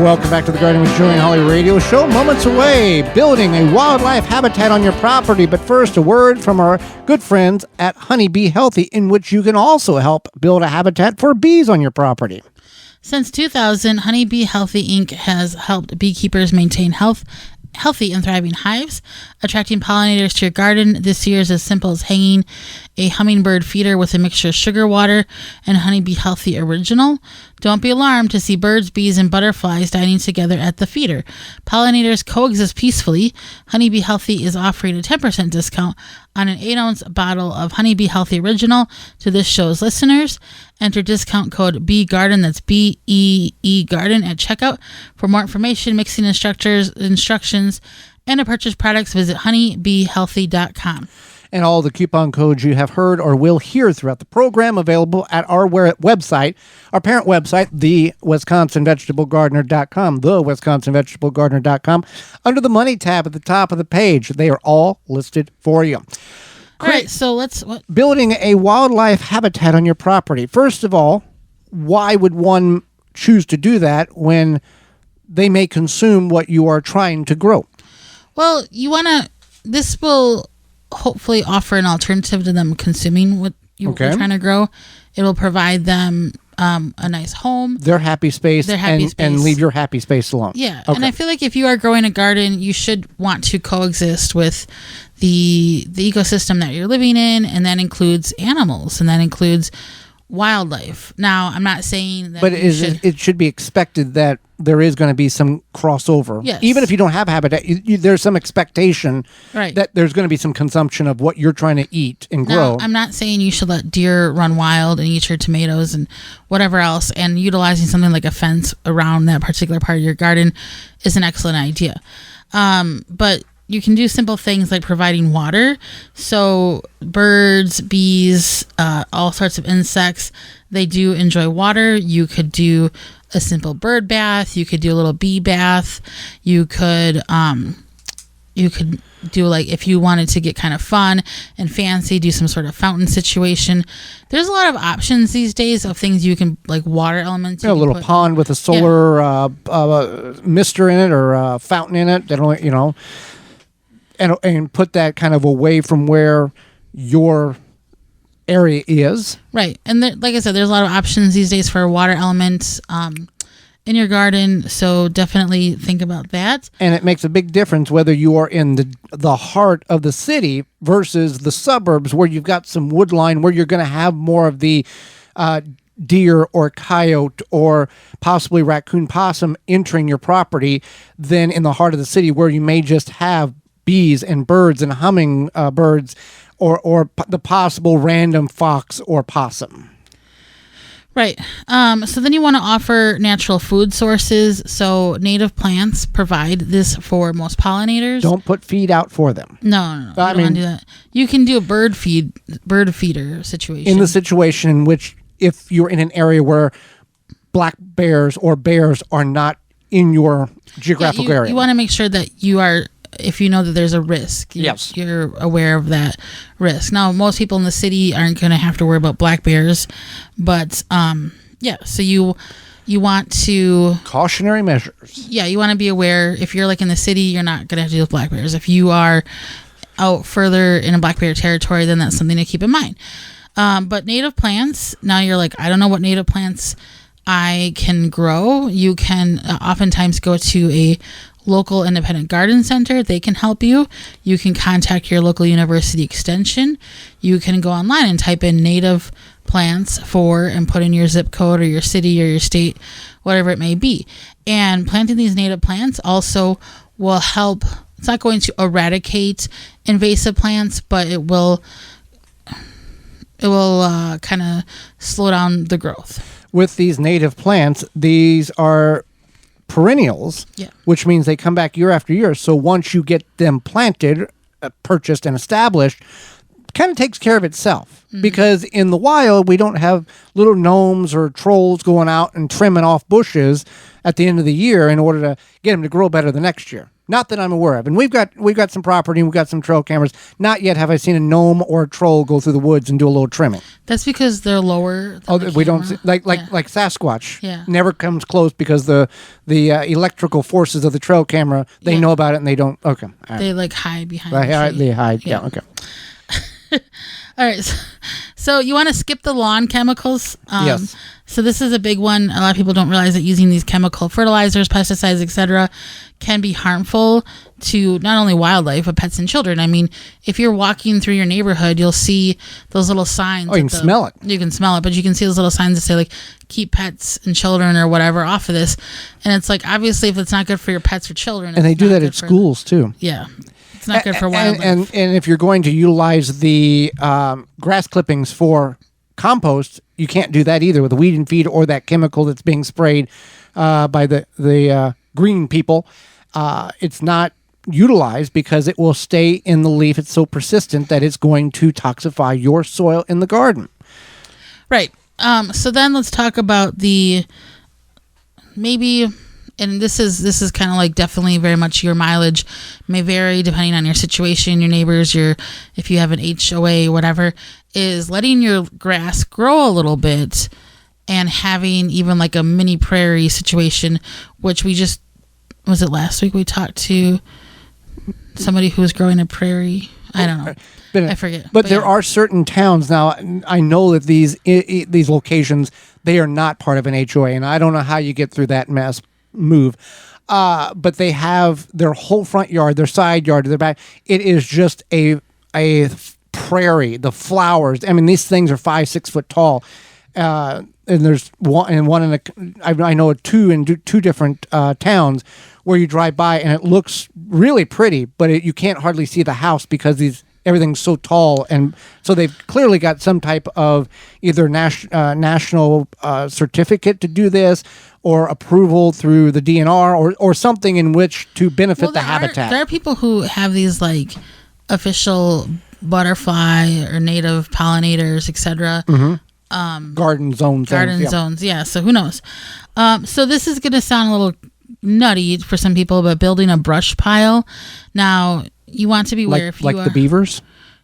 welcome back to the Garden with Joey and Holly radio show. Moments away, building a wildlife habitat on your property. But first, a word from our good friends at Honey Bee Healthy, in which you can also help build a habitat for bees on your property. Since 2000, Honey Bee Healthy Inc. has helped beekeepers maintain healthy and thriving hives, attracting pollinators to your garden. This year is as simple as hanging a hummingbird feeder with a mixture of sugar water and Honeybee Healthy Original. Don't be alarmed to see birds, bees, and butterflies dining together at the feeder. Pollinators coexist peacefully. Honeybee Healthy is offering a 10% discount on an 8-ounce bottle of Honeybee Healthy Original to this show's listeners. Enter discount code BEEGARDEN, that's BEE Garden, at checkout. For more information, mixing instructions, and to purchase products, visit honeybeehealthy.com. And all the coupon codes you have heard or will hear throughout the program available at our website, our parent website, thewisconsinvegetablegardener.com, thewisconsinvegetablegardener.com. Under the Money tab at the top of the page, they are all listed for you. All right, so building a wildlife habitat on your property. First of all, why would one choose to do that when they may consume what you are trying to grow? Well, this will hopefully offer an alternative to them consuming what you're trying to grow. It will provide them a nice home. Their happy space. And leave your happy space alone. Yeah. Okay. And I feel like if you are growing a garden, you should want to coexist with the ecosystem that you're living in, and that includes animals, and that includes wildlife. Now, I'm not saying that, but it should be expected that there is going to be some crossover. Yes. Even if you don't have habitat, there's some expectation that there's going to be some consumption of what you're trying to eat and grow. I'm not saying you should let deer run wild and eat your tomatoes and whatever else, and utilizing something like a fence around that particular part of your garden is an excellent idea. But you can do simple things like providing water. So birds, bees, all sorts of insects, they do enjoy water. You could do a simple bird bath. You could do a little bee bath. You could do, like, if you wanted to get kind of fun and fancy, do some sort of fountain situation. There's a lot of options these days of things you can, like water elements. A little pond with a solar mister in it, or a fountain in it. That'll, and put that kind of away from where your area is. Right. And like I said, there's a lot of options these days for water elements in your garden. So definitely think about that. And it makes a big difference whether you are in the heart of the city versus the suburbs, where you've got some woodline, where you're going to have more of the deer or coyote or possibly raccoon possum entering your property, than in the heart of the city, where you may just have bees and birds and humming birds, or the possible random fox or possum. Right. So then you want to offer natural food sources. So native plants provide this for most pollinators. Don't put feed out for them. No. You don't want to do that. You can do a bird feeder situation. In the situation in which, if you're in an area where black bears or bears are not in your geographical area. You want to make sure that you are, if you know that there's a risk, you're aware of that risk. Now, most people in the city aren't going to have to worry about black bears, but so you want to... Cautionary measures. Yeah, you want to be aware. If you're like in the city, you're not going to have to deal with black bears. If you are out further in a black bear territory, then that's something to keep in mind. But native plants, now you're like, I don't know what native plants I can grow. You can oftentimes go to a local independent garden center. They can help you. You can contact your local university extension. You can go online and type in native plants and put in your zip code or your city or your state, whatever it may be. And planting these native plants also will help. It's not going to eradicate invasive plants, but it will kind of slow down the growth. With these native plants, these are perennials, which means they come back year after year. So once you get them planted, purchased, and established, kind of takes care of itself, because in the wild we don't have little gnomes or trolls going out and trimming off bushes at the end of the year in order to get them to grow better the next year. Not that I'm aware of. And we've got some property and we've got some trail cameras. Not yet have I seen a gnome or a troll go through the woods and do a little trimming. That's because they're lower. Than We don't see, like Sasquatch. Yeah. Never comes close because the electrical forces of the trail camera, they know about it and they don't. Okay. All right. They like hide behind. They hide. Yeah. Okay. All right. So you want to skip the lawn chemicals. Yes. So this is a big one. A lot of people don't realize that using these chemical fertilizers, pesticides, etc., can be harmful to not only wildlife but pets and children. I mean, if you're walking through your neighborhood, you'll see those little signs. Oh, you can smell it. You can smell it, but you can see those little signs that say like "keep pets and children" or whatever off of this. And it's like, obviously, if it's not good for your pets or children, And they do that at schools too. Yeah. It's not good for wildlife. And if you're going to utilize the grass clippings for compost, you can't do that either with the weed and feed or that chemical that's being sprayed by the green people. It's not utilized because it will stay in the leaf. It's so persistent that it's going to toxify your soil in the garden. Right. So then let's talk about the maybe. And this is kind of like definitely very much your mileage may vary depending on your situation, your neighbors, if you have an HOA, whatever, is letting your grass grow a little bit and having even like a mini prairie situation, which was it last week we talked to somebody who was growing a prairie? I don't know. I forget. But there are certain towns now. I know that these locations, they are not part of an HOA, and I don't know how you get through that mess. But they have their whole front yard, their side yard, their back. It is just a prairie. The flowers. I mean, these things are 5-6 foot tall. And there's I know two in two different towns where you drive by and it looks really pretty, but you can't hardly see the house because everything's so tall, and so they've clearly got some type of either national certificate to do this, or approval through the DNR, or something in which to benefit the habitat. There are people who have these like official butterfly or native pollinators, etc. Garden zones. Zones, yeah. So who knows? So this is going to sound a little nutty for some people, but building a brush pile. Now, you want to be aware if you like the beavers.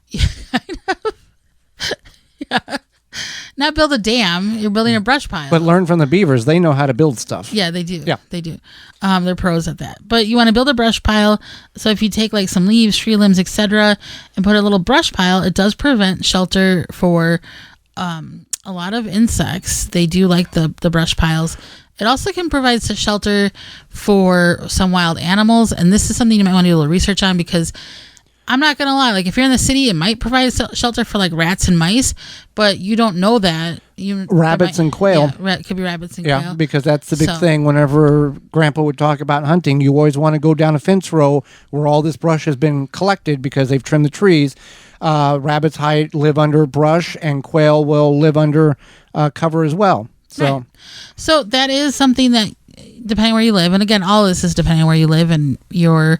Yeah, kind of. Yeah. Not build a dam. You're building a brush pile. But learn from the beavers. They know how to build stuff. Yeah, they do. Yeah, they do. They're pros at that. But you want to build a brush pile. So if you take like some leaves, tree limbs, etc., and put a little brush pile, it does prevent shelter for a lot of insects. They do like the brush piles. It also can provide some shelter for some wild animals. And this is something you might want to do a little research on, because I'm not going to lie. Like, if you're in the city, it might provide shelter for like rats and mice, but you don't know that. Rabbits and quail. Yeah, could be rabbits and quail. Yeah, because that's the big thing. Whenever Grandpa would talk about hunting, you always want to go down a fence row where all this brush has been collected because they've trimmed the trees. Rabbits live under brush, and quail will live under cover as well. So, right. So that is something that, depending where you live, and again, all this is depending where you live and your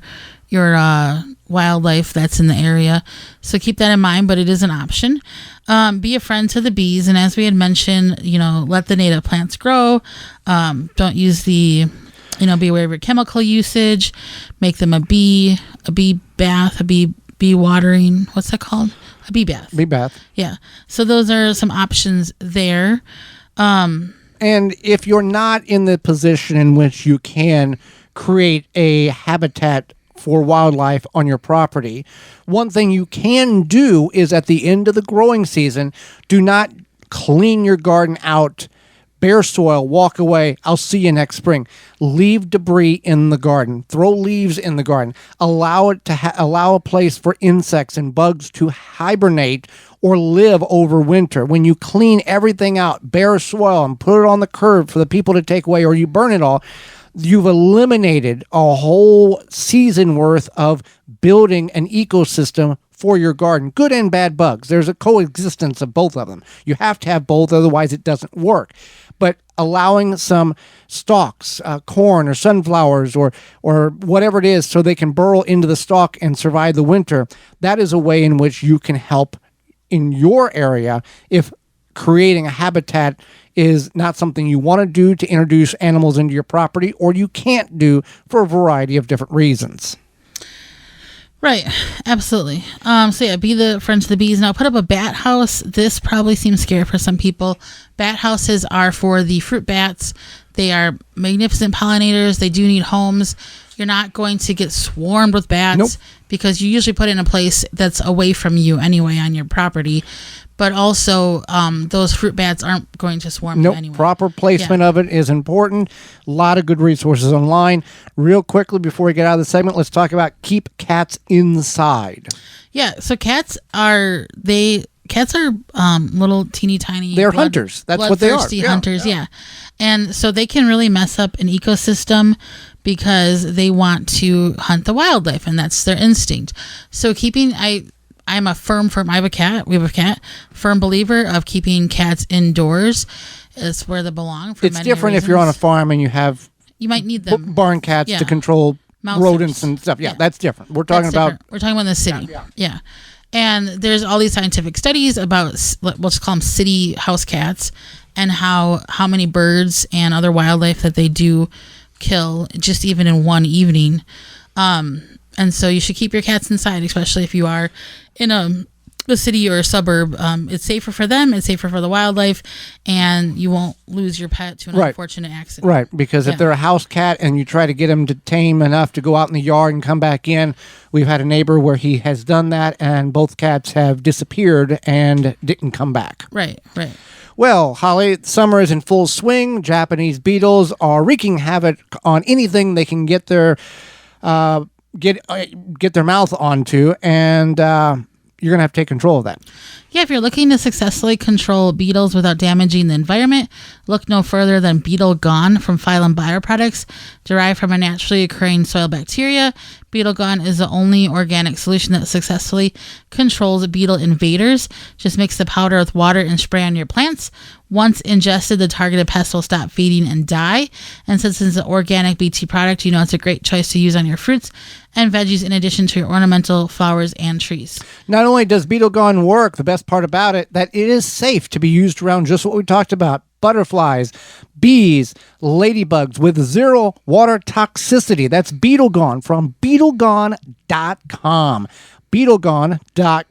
wildlife that's in the area. So keep that in mind, but it is an option. Be a friend to the bees, and as we had mentioned, let the native plants grow. Don't use be aware of your chemical usage. Make them a bee bath, a bee watering. What's that called? A bee bath. Bee bath. Yeah. So those are some options there. And if you're not in the position in which you can create a habitat for wildlife on your property, one thing you can do is at the end of the growing season, do not clean your garden out, bare soil, walk away, I'll see you next spring. Leave debris in the garden. Throw leaves in the garden. Allow it to allow a place for insects and bugs to hibernate or live over winter. When you clean everything out, bare soil, and put it on the curb for the people to take away, or you burn it all, you've eliminated a whole season worth of building an ecosystem for your garden. Good and bad bugs. There's a coexistence of both of them. You have to have both, otherwise it doesn't work. But allowing some stalks, corn or sunflowers or whatever it is, so they can burrow into the stalk and survive the winter, that is a way in which you can help in your area if creating a habitat is not something you want to do to introduce animals into your property, or you can't do for a variety of different reasons. Right, absolutely. So yeah, be the friend to the bees. Now put up a bat house. This probably seems scary for some people. Bat houses are for the fruit bats. They are magnificent pollinators. They do need homes. You're not going to get swarmed with bats. Nope. Because you usually put it in a place that's away from you anyway on your property. But also, those fruit bats aren't going to swarm you anyway. Proper placement of it is important. A lot of good resources online. Real quickly, before we get out of the segment, let's talk about keep cats inside. Yeah, so cats are little teeny tiny. They're hunters. That's what they are. Bloodthirsty hunters, yeah. And so they can really mess up an ecosystem because they want to hunt the wildlife, and that's their instinct. So I'm a I have a cat. We have a cat. Firm believer of keeping cats indoors. It's where they belong. It's different if you're on a farm and you might need them. barn cats to control Mouse rodents house. and stuff. Yeah, that's different. We're talking about the city. Yeah. And there's all these scientific studies about, let's call them city house cats, and how many birds and other wildlife that they do kill just even in one evening. And so you should keep your cats inside, especially if you are in a city or a suburb. It's safer for them, it's safer for the wildlife, and you won't lose your pet to an unfortunate accident. Right, because if they're a house cat and you try to get them to tame enough to go out in the yard and come back in, we've had a neighbor where he has done that, and both cats have disappeared and didn't come back. Right. Well, Holly, summer is in full swing. Japanese beetles are wreaking havoc on anything they can get their get their mouth onto, and you're going to have to take control of that. Yeah, if you're looking to successfully control beetles without damaging the environment, look no further than Beetle Gone from Phylum Bioproducts. Derived from a naturally occurring soil bacteria, Beetle Gone is the only organic solution that successfully controls beetle invaders. Just mix the powder with water and spray on your plants. Once ingested, the targeted pest will stop feeding and die. And since it's an organic BT product, you know it's a great choice to use on your fruits and veggies in addition to your ornamental flowers and trees. Not only does Beetle Gone work, the best part about it, that it is safe to be used around just what we talked about. Butterflies, bees, ladybugs with zero water toxicity. That's Beetle Gone from BeetleGone.com. BeetleGone.com.